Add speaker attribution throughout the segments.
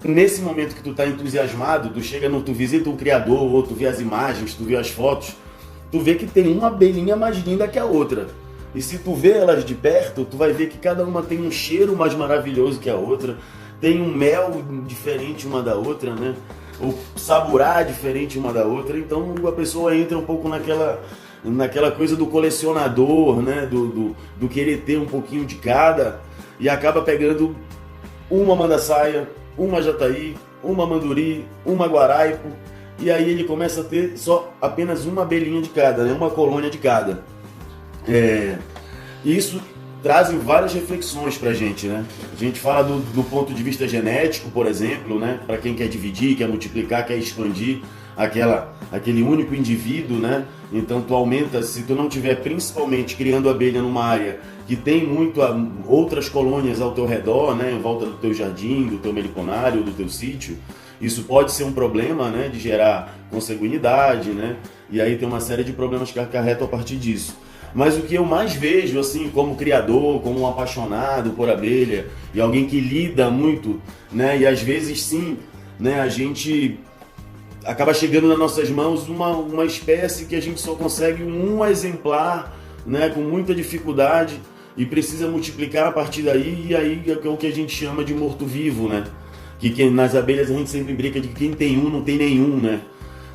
Speaker 1: nesse momento que tu tá entusiasmado, tu visita um criador, ou tu vê as imagens, tu vê as fotos, tu vê que tem uma abelhinha mais linda que a outra. E se tu vê elas de perto, tu vai ver que cada uma tem um cheiro mais maravilhoso que a outra, tem um mel diferente uma da outra, né? O saborar diferente uma da outra. Então a pessoa entra um pouco naquela coisa do colecionador, né? Do querer ter um pouquinho de cada, e acaba pegando uma mandaçaia, uma jataí, uma manduri, uma guaraipo, e aí ele começa a ter apenas uma abelhinha de cada, né? Uma colônia de cada. Isso traz várias reflexões pra gente, né? A gente fala do ponto de vista genético, por exemplo, né? Para quem quer dividir, quer multiplicar, quer expandir aquele único indivíduo, né? Então tu aumenta, se tu não tiver principalmente criando abelha numa área que tem outras colônias ao teu redor, né? Em volta do teu jardim, do teu meliponário, do teu sítio, isso pode ser um problema, né? De gerar consanguinidade, né? E aí tem uma série de problemas que acarretam a partir disso. Mas o que eu mais vejo, assim, como criador, como um apaixonado por abelha, e alguém que lida muito, né? E às vezes sim, né? A gente acaba chegando nas nossas mãos uma espécie que a gente só consegue um exemplar, né? Com muita dificuldade, e precisa multiplicar a partir daí, e aí é o que a gente chama de morto-vivo, né? Que nas abelhas a gente sempre brinca de que quem tem um não tem nenhum, né?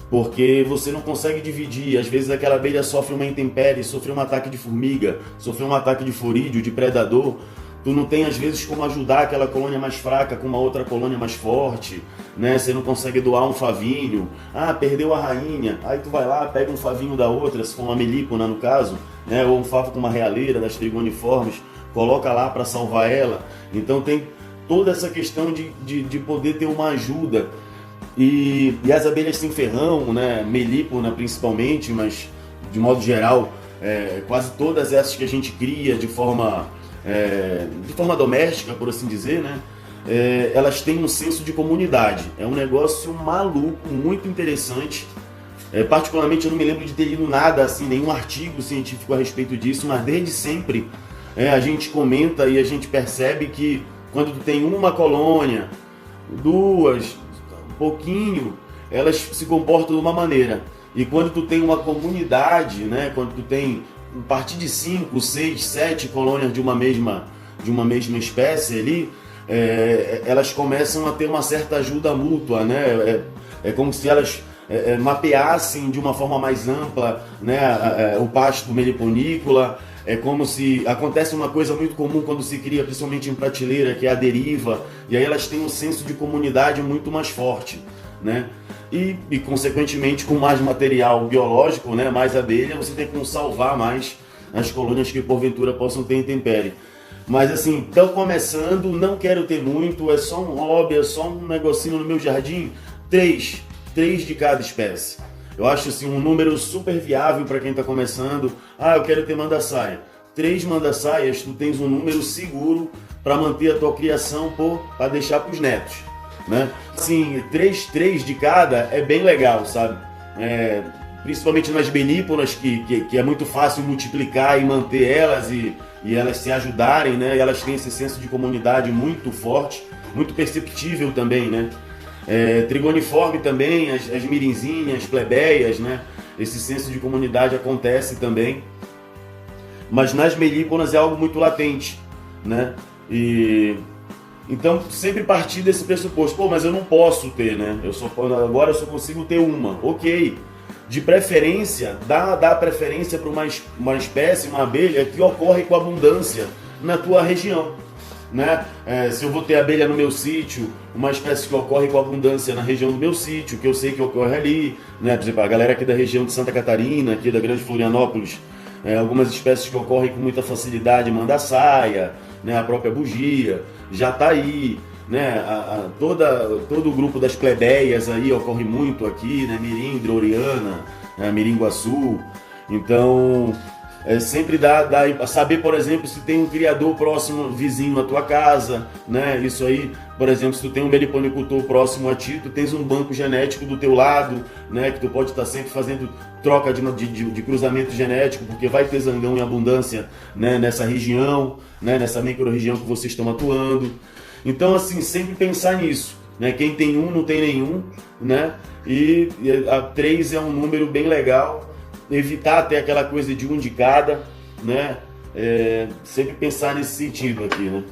Speaker 1: Porque você não consegue dividir. Às vezes aquela abelha sofre uma intempérie, sofre um ataque de formiga, sofre um ataque de forídeo, de predador. Tu não tem às vezes como ajudar aquela colônia mais fraca com uma outra colônia mais forte, né? Você não consegue doar um favinho. Ah, perdeu a rainha. Aí tu vai lá, pega um favinho da outra, se for uma melípona no caso, né? Ou um favo com uma realeira das trigoniformes, coloca lá para salvar ela. Então tem toda essa questão de poder ter uma ajuda. E as abelhas sem ferrão, né? Melípona principalmente, mas de modo geral, quase todas essas que a gente cria de forma doméstica, por assim dizer, né? Elas têm um senso de comunidade. É um negócio maluco, muito interessante. Particularmente eu não me lembro de ter lido nada assim, nenhum artigo científico a respeito disso, mas desde sempre a gente comenta e a gente percebe que quando tu tem uma colônia, duas, pouquinho, elas se comportam de uma maneira. E quando tu tem uma comunidade, né, quando tu tem a partir de 5, 6, 7 colônias de uma mesma espécie ali, elas começam a ter uma certa ajuda mútua, né? É como se elas mapeassem de uma forma mais ampla, né, o pasto meliponícola. É como se acontece uma coisa muito comum quando se cria, principalmente em prateleira, que é a deriva, e aí elas têm um senso de comunidade muito mais forte, né? E consequentemente, com mais material biológico, né, mais abelha, você tem como salvar mais as colônias que porventura possam ter intempérie. Mas assim, estão começando, não quero ter muito, é só um hobby, é só um negocinho no meu jardim. 3 de cada espécie. Eu acho assim um número super viável para quem está começando. Ah, eu quero ter mandaçaia. 3 mandaçaias, tu tens um número seguro para manter a tua criação, para deixar para os netos, né? Sim, 3 de cada é bem legal, sabe? Principalmente nas belíponas, que é muito fácil multiplicar e manter elas e elas se ajudarem, né? E elas têm esse senso de comunidade muito forte, muito perceptível também, né? Trigoniforme também, as mirinzinhas, plebeias, né? Esse senso de comunidade acontece também. Mas nas melíponas é algo muito latente, né? Então sempre partir desse pressuposto. Mas eu não posso ter, né? Agora eu só consigo ter uma. Ok. De preferência, dá preferência para uma espécie, uma abelha que ocorre com abundância na tua região, né? Se eu vou ter abelha no meu sítio, uma espécie que ocorre com abundância na região do meu sítio, que eu sei que ocorre ali, né? Por exemplo, a galera aqui da região de Santa Catarina, aqui da Grande Florianópolis, algumas espécies que ocorrem com muita facilidade, mandaçaia, né? A própria bugia, jataí, né? Todo o grupo das plebeias aí ocorre muito aqui, né? Mirim, Droriana, Miringuaçu. Então sempre dá saber, por exemplo, se tem um criador próximo, vizinho à tua casa, né? Isso aí, por exemplo, se tu tem um meliponicultor próximo a ti, tu tens um banco genético do teu lado, né? Que tu pode estar sempre fazendo troca de cruzamento genético, porque vai ter zangão em abundância, né? Nessa região, né? Nessa micro-região que vocês estão atuando. Então, assim, sempre pensar nisso. né? Quem tem um não tem nenhum, né? E a 3 é um número bem legal. Evitar até aquela coisa de um de cada, né? Sempre pensar nesse sentido aqui, né?